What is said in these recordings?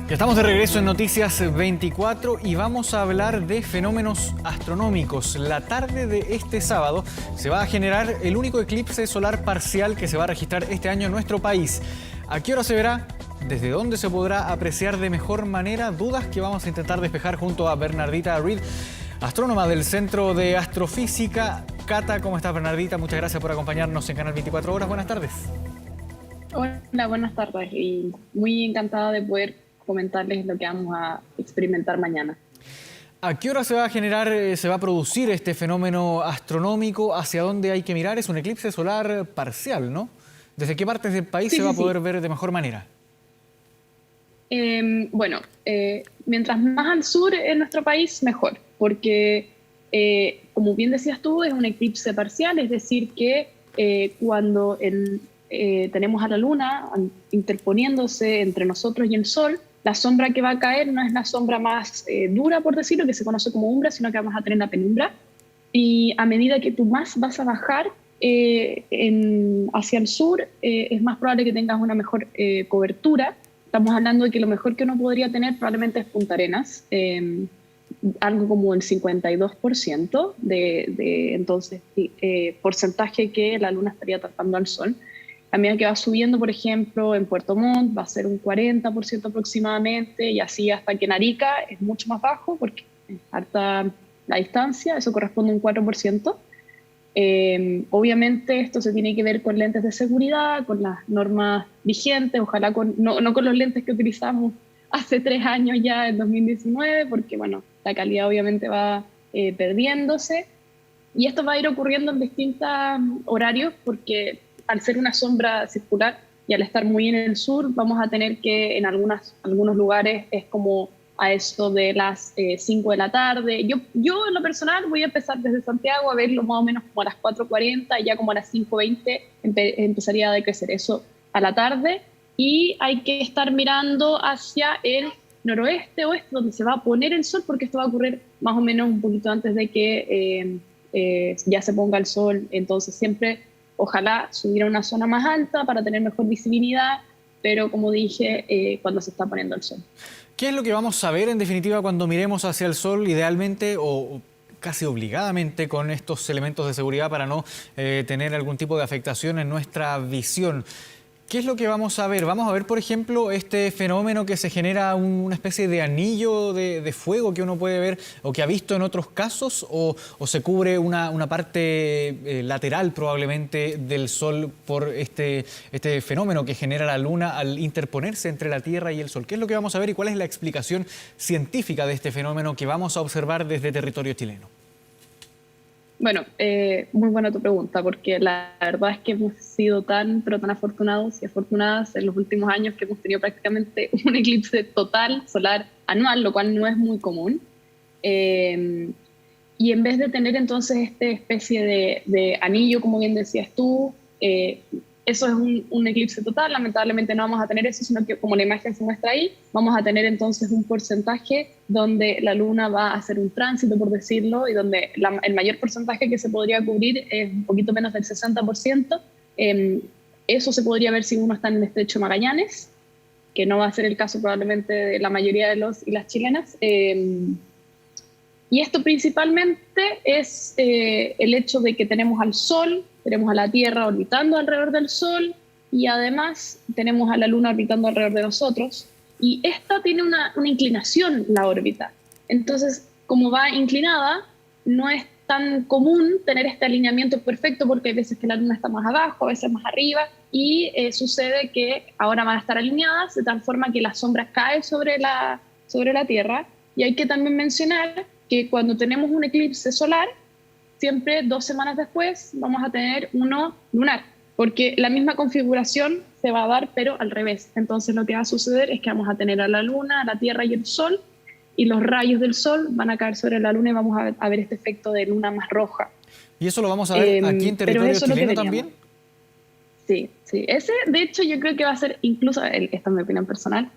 Ya estamos de regreso en Noticias 24 y vamos a hablar de fenómenos astronómicos. La tarde de este sábado se va a generar el único eclipse solar parcial que se va a registrar este año en nuestro país. ¿A qué hora se verá? ¿Desde dónde se podrá apreciar de mejor manera? Dudas que vamos a intentar despejar junto a Bernardita Reed, astrónoma del Centro de Astrofísica. Cata, ¿cómo estás, Bernardita? Muchas gracias por acompañarnos en Canal 24 Horas. Buenas tardes. Hola, buenas tardes y muy encantada de poder comentarles lo que vamos a experimentar mañana. ¿A qué hora se va a generar, se va a producir este fenómeno astronómico? ¿Hacia dónde hay que mirar? Es un eclipse solar parcial, ¿no? ¿Desde qué partes del país se va a poder ver de mejor manera? Mientras más al sur en nuestro país, mejor, porque como bien decías tú, es un eclipse parcial, es decir que cuando tenemos a la luna interponiéndose entre nosotros y el sol, la sombra que va a caer no es la sombra más dura, por decirlo, que se conoce como umbra, sino que vamos a tener la penumbra. Y a medida que tú más vas a bajar hacia el sur, es más probable que tengas una mejor cobertura. Estamos hablando de que lo mejor que uno podría tener probablemente es Punta Arenas, algo como el 52% entonces, porcentaje que la luna estaría tapando al sol. A medida que va subiendo, por ejemplo, en Puerto Montt va a ser un 40% aproximadamente, y así hasta que en Arica es mucho más bajo porque es harta la distancia, eso corresponde a un 4%. Obviamente esto se tiene que ver con lentes de seguridad, con las normas vigentes, ojalá no con los lentes que utilizamos hace 3 años ya, en 2019, porque bueno, la calidad obviamente va perdiéndose. Y esto va a ir ocurriendo en distintos horarios porque al ser una sombra circular y al estar muy en el sur, vamos a tener que en algunos lugares es como a eso de las 5 de la tarde. Yo en lo personal voy a empezar desde Santiago a verlo más o menos como a las 4:40 y ya como a las 5:20 empezaría a decrecer eso a la tarde. Y hay que estar mirando hacia el noroeste, oeste, donde se va a poner el sol, porque esto va a ocurrir más o menos un poquito antes de que ya se ponga el sol. Entonces siempre ojalá subir a una zona más alta para tener mejor visibilidad, pero como dije, cuando se está poniendo el sol. ¿Qué es lo que vamos a ver en definitiva cuando miremos hacia el sol, idealmente o casi obligadamente, con estos elementos de seguridad para no tener algún tipo de afectación en nuestra visión? ¿Qué es lo que vamos a ver? Vamos a ver, por ejemplo, este fenómeno que se genera una especie de anillo de fuego que uno puede ver o que ha visto en otros casos, o se cubre una parte lateral probablemente del Sol por este fenómeno que genera la Luna al interponerse entre la Tierra y el Sol. ¿Qué es lo que vamos a ver y cuál es la explicación científica de este fenómeno que vamos a observar desde territorio chileno? Bueno, muy buena tu pregunta, porque la verdad es que hemos sido pero tan afortunados y afortunadas en los últimos años que hemos tenido prácticamente un eclipse total solar anual, lo cual no es muy común. Y en vez de tener entonces esta especie de anillo, como bien decías tú, eso es un eclipse total. Lamentablemente no vamos a tener eso, sino que como la imagen se muestra ahí, vamos a tener entonces un porcentaje donde la luna va a hacer un tránsito, por decirlo, y donde el mayor porcentaje que se podría cubrir es un poquito menos del 60%. Eso se podría ver si uno está en el estrecho de Magallanes, que no va a ser el caso probablemente de la mayoría de los y las chilenas. Y esto principalmente es el hecho de que tenemos al Sol, tenemos a la Tierra orbitando alrededor del Sol y además tenemos a la Luna orbitando alrededor de nosotros. Y esta tiene una inclinación, la órbita. Entonces, como va inclinada, no es tan común tener este alineamiento perfecto porque hay veces que la Luna está más abajo, a veces más arriba, y sucede que ahora van a estar alineadas de tal forma que la sombra cae sobre la Tierra. Y hay que también mencionar que cuando tenemos un eclipse solar, siempre 2 semanas después vamos a tener uno lunar, porque la misma configuración se va a dar, pero al revés. Entonces lo que va a suceder es que vamos a tener a la Luna, a la Tierra y el Sol, y los rayos del Sol van a caer sobre la Luna y vamos a ver este efecto de luna más roja. ¿Y eso lo vamos a ver aquí en territorio chileno también? Sí, sí. Ese, de hecho, yo creo que va a ser incluso, esta es mi opinión personal,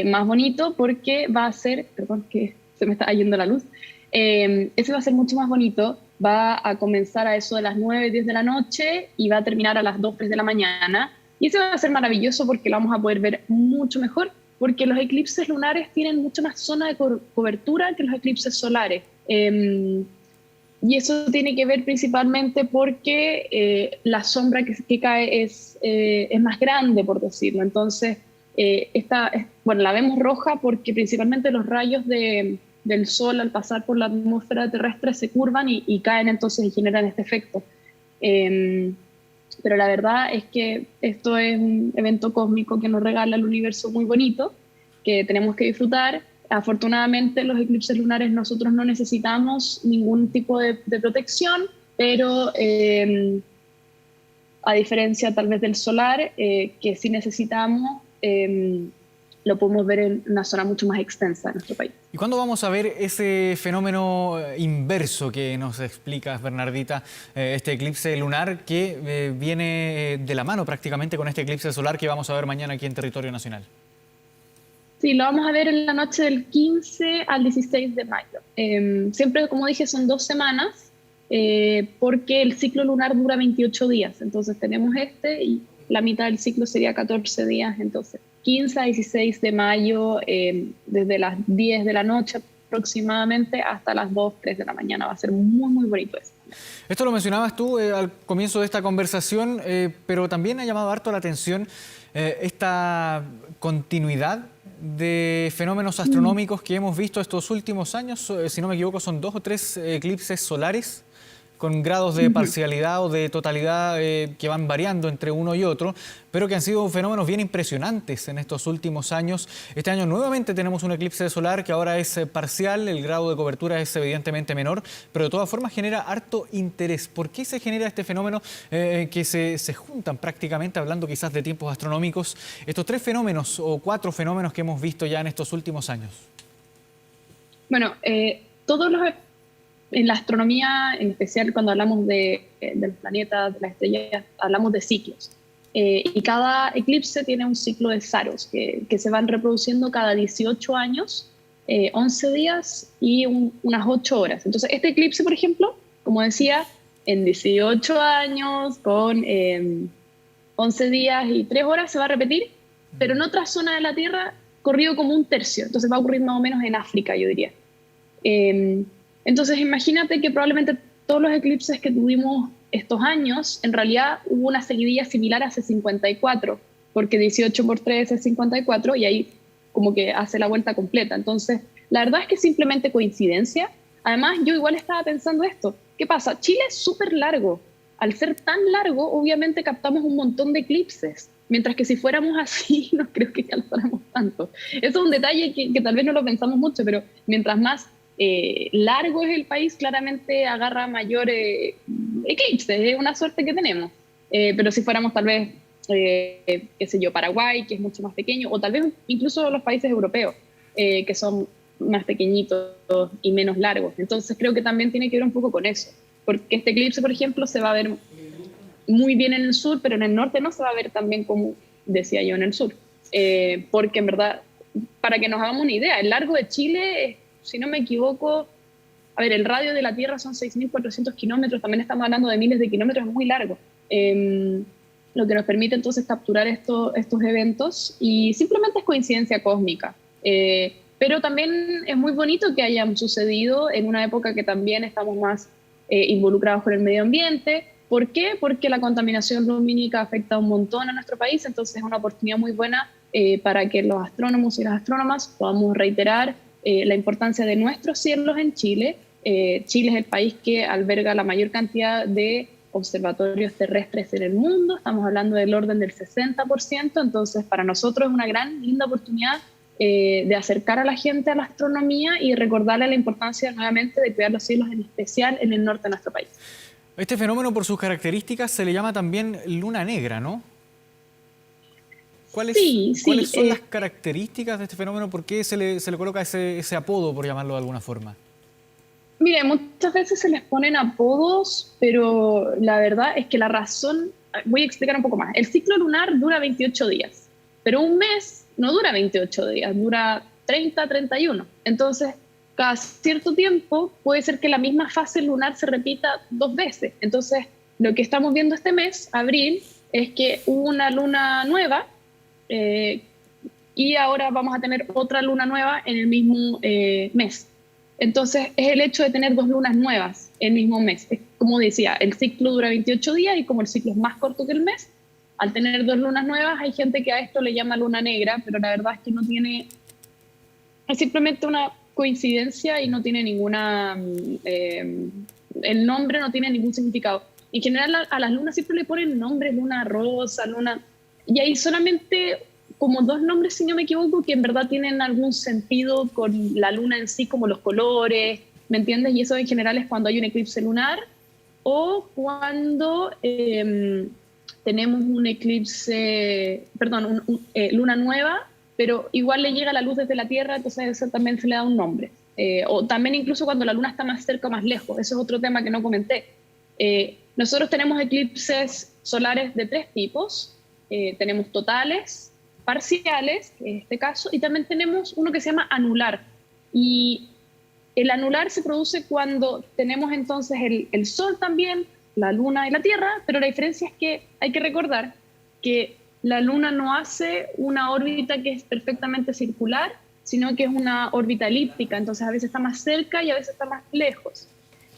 más bonito porque va a ser, perdón que se me está yendo la luz, ese va a ser mucho más bonito, va a comenzar a eso de las 9, 10 de la noche y va a terminar a las 2, 3 de la mañana. Y ese va a ser maravilloso porque lo vamos a poder ver mucho mejor porque los eclipses lunares tienen mucho más zona de cobertura que los eclipses solares. Y eso tiene que ver principalmente porque la sombra que cae es más grande, por decirlo. Entonces, bueno, la vemos roja porque principalmente los rayos del sol al pasar por la atmósfera terrestre se curvan y caen entonces y generan este efecto. Pero la verdad es que esto es un evento cósmico que nos regala el universo muy bonito, que tenemos que disfrutar. Afortunadamente, los eclipses lunares nosotros no necesitamos ningún tipo de protección, pero a diferencia tal vez del solar, que sí necesitamos, lo podemos ver en una zona mucho más extensa de nuestro país. ¿Y cuándo vamos a ver ese fenómeno inverso que nos explicas, Bernardita, este eclipse lunar que viene de la mano prácticamente con este eclipse solar que vamos a ver mañana aquí en territorio nacional? Sí, lo vamos a ver en la noche del 15 al 16 de mayo. Siempre, como dije, son 2 semanas, porque el ciclo lunar dura 28 días. Entonces tenemos y la mitad del ciclo sería 14 días. Entonces, 15 a 16 de mayo, desde las 10 de la noche aproximadamente hasta las 2, 3 de la mañana. Va a ser muy, muy bonito eso. Esto lo mencionabas tú al comienzo de esta conversación, pero también ha llamado harto la atención esta continuidad de fenómenos astronómicos que hemos visto estos últimos años. Si no me equivoco, son 2 o 3 eclipses solares con grados de parcialidad o de totalidad que van variando entre uno y otro, pero que han sido fenómenos bien impresionantes en estos últimos años. Este año nuevamente tenemos un eclipse solar que ahora es parcial, el grado de cobertura es evidentemente menor, pero de todas formas genera harto interés. ¿Por qué se genera este fenómeno que se juntan prácticamente, hablando quizás de tiempos astronómicos, estos 3 fenómenos o 4 fenómenos que hemos visto ya en estos últimos años? Bueno, en la astronomía, en especial cuando hablamos de los planetas, de las estrellas, hablamos de ciclos. Y cada eclipse tiene un ciclo de Saros que se van reproduciendo cada 18 años, 11 días y unas 8 horas. Entonces, este eclipse, por ejemplo, como decía, en 18 años, con 11 días y 3 horas se va a repetir, pero en otra zona de la Tierra, corrido como un tercio. Entonces va a ocurrir más o menos en África, yo diría. Entonces, imagínate que probablemente todos los eclipses que tuvimos estos años, en realidad hubo una seguidilla similar a C54, porque 18 por 3 es 54 y ahí como que hace la vuelta completa. Entonces, la verdad es que es simplemente coincidencia. Además, yo igual estaba pensando esto. ¿Qué pasa? Chile es súper largo. Al ser tan largo, obviamente captamos un montón de eclipses. Mientras que si fuéramos así, no creo que calzáramos tanto. Eso es un detalle que tal vez no lo pensamos mucho, pero mientras más largo es el país, claramente agarra mayor eclipses, es una suerte que tenemos. Pero si fuéramos tal vez, qué sé yo, Paraguay, que es mucho más pequeño, o tal vez incluso los países europeos, que son más pequeñitos y menos largos. Entonces creo que también tiene que ver un poco con eso, porque este eclipse, por ejemplo, se va a ver muy bien en el sur, pero en el norte no se va a ver tan bien como decía yo en el sur. Porque en verdad, para que nos hagamos una idea, el largo de Chile es, si no me equivoco, a ver, el radio de la Tierra son 6.400 kilómetros, también estamos hablando de miles de kilómetros, es muy largo. Lo que nos permite entonces capturar estos eventos y simplemente es coincidencia cósmica. Pero también es muy bonito que hayan sucedido en una época que también estamos más involucrados con el medio ambiente. ¿Por qué? Porque la contaminación lumínica afecta un montón a nuestro país, entonces es una oportunidad muy buena para que los astrónomos y las astrónomas podamos reiterar la importancia de nuestros cielos en Chile. Chile es el país que alberga la mayor cantidad de observatorios terrestres en el mundo, estamos hablando del orden del 60%, entonces para nosotros es una gran, linda oportunidad de acercar a la gente a la astronomía y recordarle la importancia nuevamente de cuidar los cielos, en especial en el norte de nuestro país. Este fenómeno, por sus características, se le llama también luna negra, ¿no? ¿Cuáles son las características de este fenómeno? ¿Por qué se le coloca ese apodo, por llamarlo de alguna forma? Mire, muchas veces se les ponen apodos, pero la verdad es que la razón... Voy a explicar un poco más. El ciclo lunar dura 28 días, pero un mes no dura 28 días, dura 30, 31. Entonces, cada cierto tiempo puede ser que la misma fase lunar se repita 2 veces. Entonces, lo que estamos viendo este mes, abril, es que hubo una luna nueva, y ahora vamos a tener otra luna nueva en el mismo mes. Entonces, es el hecho de tener dos lunas nuevas el mismo mes. Es, como decía, el ciclo dura 28 días y como el ciclo es más corto que el mes, al tener dos lunas nuevas, hay gente que a esto le llama luna negra, pero la verdad es que no tiene, es simplemente una coincidencia y no tiene ninguna, el nombre no tiene ningún significado. En general a las lunas siempre le ponen nombres, luna rosa, luna, y hay solamente como dos nombres, si no me equivoco, que en verdad tienen algún sentido con la luna en sí, como los colores, ¿me entiendes? Y eso en general es cuando hay un eclipse lunar o cuando tenemos un eclipse, perdón, luna nueva, pero igual le llega la luz desde la Tierra, entonces eso también se le da un nombre. O también incluso cuando la luna está más cerca o más lejos, eso es otro tema que no comenté. Nosotros tenemos eclipses solares de tres tipos, tenemos totales, parciales, en este caso, y también tenemos uno que se llama anular. Y el anular se produce cuando tenemos entonces el Sol también, la Luna y la Tierra, pero la diferencia es que hay que recordar que la Luna no hace una órbita que es perfectamente circular, sino que es una órbita elíptica, entonces a veces está más cerca y a veces está más lejos.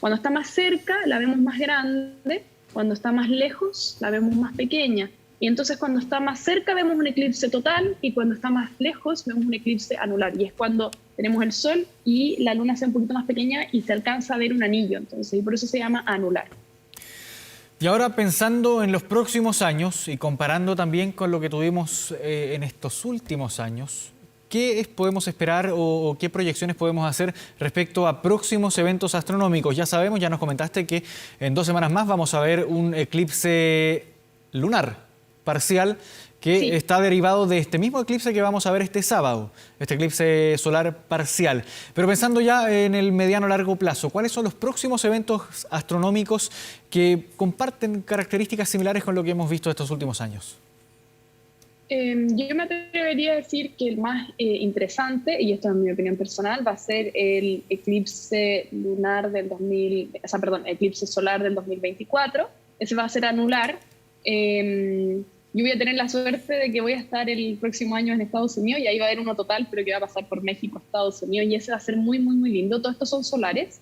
Cuando está más cerca la vemos más grande, cuando está más lejos la vemos más pequeña. Y entonces cuando está más cerca vemos un eclipse total y cuando está más lejos vemos un eclipse anular. Y es cuando tenemos el Sol y la Luna sea un poquito más pequeña y se alcanza a ver un anillo. Entonces, y por eso se llama anular. Y ahora pensando en los próximos años y comparando también con lo que tuvimos en estos últimos años, ¿qué podemos esperar o qué proyecciones podemos hacer respecto a próximos eventos astronómicos? Ya sabemos, ya nos comentaste que en 2 semanas más vamos a ver un eclipse lunar parcial que Sí. está derivado de este mismo eclipse que vamos a ver este sábado, este eclipse solar parcial. Pero pensando ya en el mediano largo plazo, ¿cuáles son los próximos eventos astronómicos que comparten características similares con lo que hemos visto estos últimos años? Yo me atrevería a decir que el más interesante, y esto es mi opinión personal, va a ser el eclipse lunar del 2000, o sea, perdón, eclipse solar del 2024. Ese va a ser anular. Yo voy a tener la suerte de que voy a estar el próximo año en Estados Unidos y ahí va a haber uno total, pero que va a pasar por México, Estados Unidos, y ese va a ser muy, muy, muy lindo. Todos estos son solares.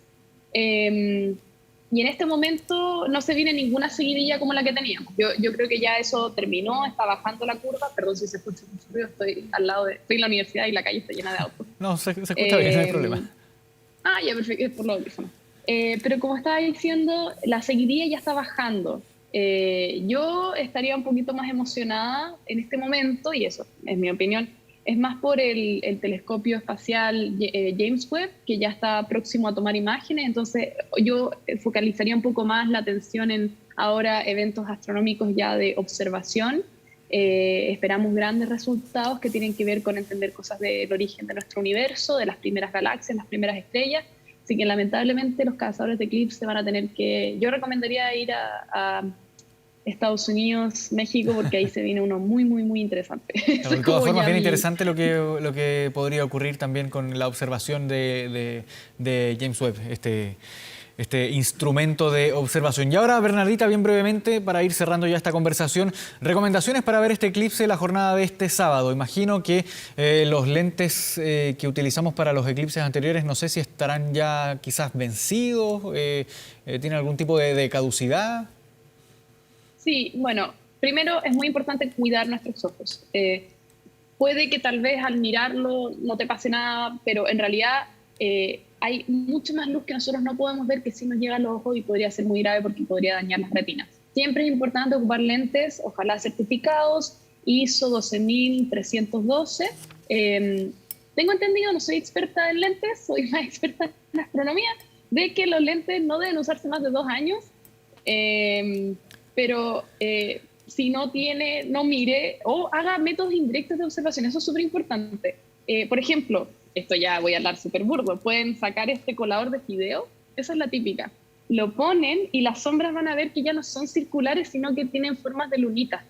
Y en este momento no se viene ninguna seguidilla como la que teníamos. Yo creo que ya eso terminó, está bajando la curva. Perdón si se escucha mucho ruido, estoy al lado de, estoy en la universidad y la calle está llena de autos. No, se escucha bien, no hay problema. Ya, perfecto, es por los audífonos. Pero como estaba diciendo, la seguidilla ya está bajando. Yo estaría un poquito más emocionada en este momento, y eso es mi opinión, es más por el telescopio espacial James Webb, que ya está próximo a tomar imágenes. Entonces yo focalizaría un poco más la atención en ahora eventos astronómicos ya de observación. Esperamos grandes resultados que tienen que ver con entender cosas del origen de nuestro universo, de las primeras galaxias, las primeras estrellas. Así que lamentablemente los cazadores de eclipse van a tener que... Yo recomendaría ir a Estados Unidos, México, porque ahí se viene uno muy, muy, muy interesante. Claro, de todas formas, bien interesante lo que podría ocurrir también con la observación de James Webb, este instrumento de observación. Y ahora, Bernardita, bien brevemente, para ir cerrando ya esta conversación, recomendaciones para ver este eclipse la jornada de este sábado. Imagino que los lentes que utilizamos para los eclipses anteriores, no sé si estarán ya quizás vencidos, ¿tienen algún tipo de caducidad? Sí, bueno, primero es muy importante cuidar nuestros ojos. Puede que tal vez al mirarlo no te pase nada, pero en realidad hay mucha más luz que nosotros no podemos ver que sí nos llega a los ojos y podría ser muy grave porque podría dañar las retinas. Siempre es importante ocupar lentes, ojalá certificados, ISO 12312. Tengo entendido, no soy experta en lentes, soy más experta en astronomía, de que los lentes no deben usarse más de 2 años. Pero si no tiene, no mire o haga métodos indirectos de observación, eso es súper importante. Por ejemplo, esto ya voy a hablar súper burdo, pueden sacar este colador de fideo, esa es la típica. Lo ponen y las sombras van a ver que ya no son circulares, sino que tienen formas de lunitas.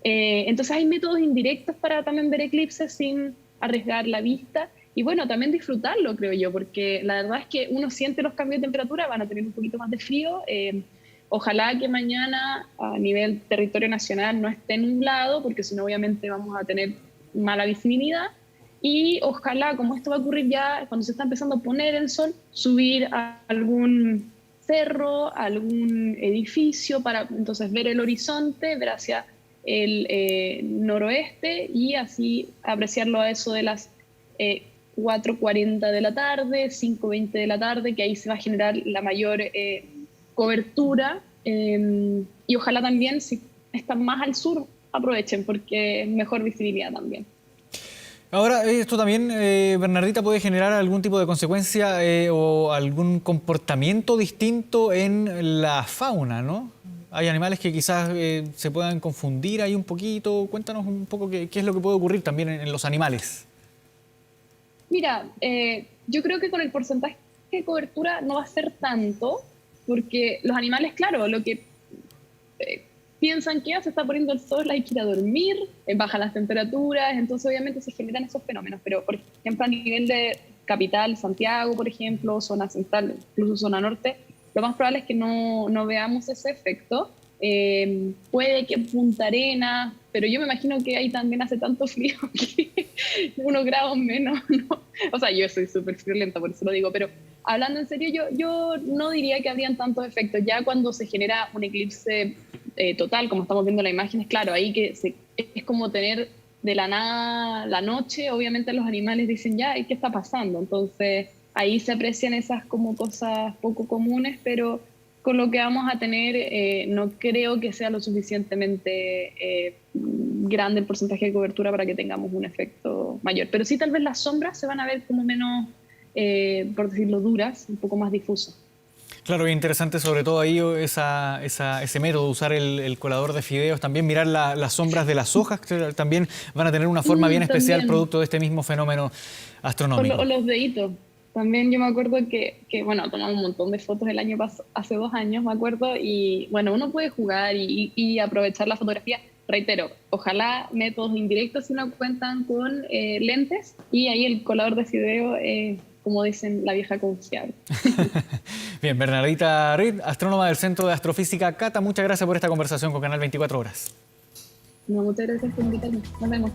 Entonces hay métodos indirectos para también ver eclipses sin arriesgar la vista. Y bueno, también disfrutarlo, creo yo, porque la verdad es que uno siente los cambios de temperatura, van a tener un poquito más de frío. Ojalá que mañana a nivel territorio nacional no esté nublado, porque si no obviamente vamos a tener mala visibilidad. Y ojalá, como esto va a ocurrir ya cuando se está empezando a poner el sol, subir a algún cerro, a algún edificio para entonces ver el horizonte, ver hacia el noroeste y así apreciarlo a eso de las 4:40 de la tarde, 5:20 de la tarde, que ahí se va a generar la mayor cobertura. Y ojalá también, si están más al sur, aprovechen porque es mejor visibilidad también. Ahora, esto también, Bernardita, puede generar algún tipo de consecuencia o algún comportamiento distinto en la fauna, ¿no? Hay animales que quizás se puedan confundir ahí un poquito. Cuéntanos un poco qué es lo que puede ocurrir también en los animales. Mira, yo creo que con el porcentaje de cobertura no va a ser tanto, porque los animales, claro, lo que piensan que se está poniendo el sol, hay que ir a dormir, bajan las temperaturas, entonces obviamente se generan esos fenómenos. Pero, por ejemplo, a nivel de capital, Santiago, por ejemplo, zona central, incluso zona norte, lo más probable es que no veamos ese efecto. Puede que Punta Arenas, pero yo me imagino que ahí también hace tanto frío que 1 grado menos, ¿no? O sea, yo soy súper friolenta, por eso lo digo, pero hablando en serio, yo no diría que habrían tantos efectos. Ya cuando se genera un eclipse total, como estamos viendo en las imágenes, claro, ahí es como tener de la nada la noche, obviamente los animales dicen ya, ¿y qué está pasando? Entonces ahí se aprecian esas como cosas poco comunes, pero con lo que vamos a tener no creo que sea lo suficientemente grande el porcentaje de cobertura para que tengamos un efecto mayor. Pero sí, tal vez las sombras se van a ver como menos, por decirlo, duras, un poco más difusas. Claro, es interesante sobre todo ahí ese método, usar el colador de fideos, también mirar las sombras de las hojas, que también van a tener una forma bien especial También. producto de este mismo fenómeno astronómico. O los deditos. También yo me acuerdo bueno, tomamos un montón de fotos el año pasado, hace 2 años, me acuerdo, y bueno, uno puede jugar y aprovechar la fotografía. Reitero, ojalá métodos indirectos si no cuentan con lentes, y ahí el colador de fideo, como dicen, la vieja confiable. Bien, Bernardita Reed, astrónoma del Centro de Astrofísica Cata, muchas gracias por esta conversación con Canal 24 Horas. No, muchas gracias por invitarme. Nos vemos.